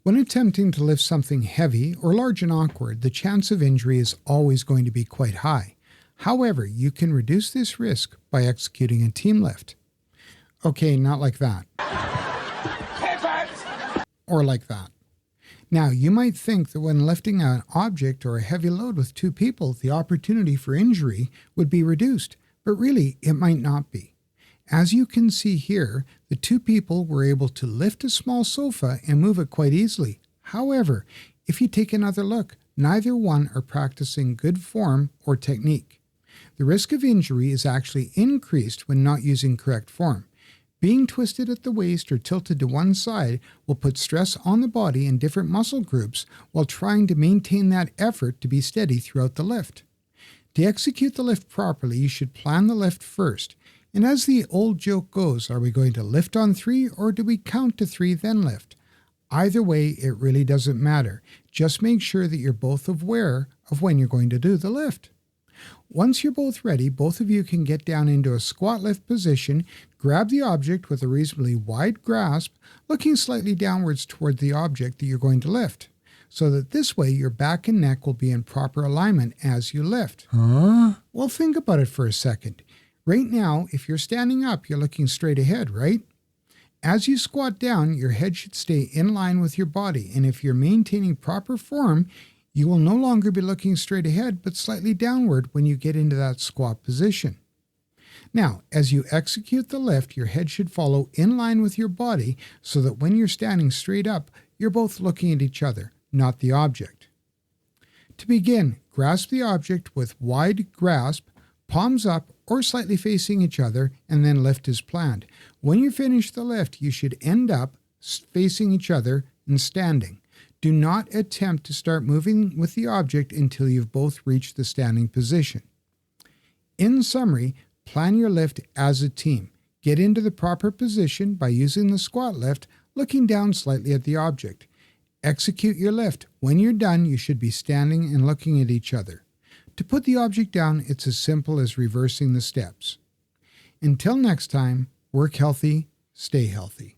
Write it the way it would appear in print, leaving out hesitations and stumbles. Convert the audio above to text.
When attempting to lift something heavy or large and awkward, the chance of injury is always going to be quite high. However, you can reduce this risk by executing a team lift. Okay, not like that. Or like that. Now, you might think that when lifting an object or a heavy load with two people, the opportunity for injury would be reduced, but really it might not be. As you can see here, the two people were able to lift a small sofa and move it quite easily. However, if you take another look, neither one are practicing good form or technique. The risk of injury is actually increased when not using correct form. Being twisted at the waist or tilted to one side will put stress on the body and different muscle groups while trying to maintain that effort to be steady throughout the lift. To execute the lift properly, you should plan the lift first. And as the old joke goes, are we going to lift on 3 or do we count to 3 then lift? Either way, it really doesn't matter. Just make sure that you're both aware of when you're going to do the lift. Once you're both ready, both of you can get down into a squat lift position, grab the object with a reasonably wide grasp, looking slightly downwards toward the object that you're going to lift, so that this way your back and neck will be in proper alignment as you lift. Well, think about it for a second. Right now, if you're standing up, you're looking straight ahead, right? As you squat down, your head should stay in line with your body, and if you're maintaining proper form, you will no longer be looking straight ahead, but slightly downward when you get into that squat position. Now, as you execute the lift, your head should follow in line with your body so that when you're standing straight up, you're both looking at each other, not the object. To begin, grasp the object with wide grasp, palms up or slightly facing each other, and then lift as planned. When you finish the lift, you should end up facing each other and standing. Do not attempt to start moving with the object until you've both reached the standing position. In summary, plan your lift as a team. Get into the proper position by using the squat lift, looking down slightly at the object. Execute your lift. When you're done, you should be standing and looking at each other. To put the object down, it's as simple as reversing the steps. Until next time, work healthy, stay healthy.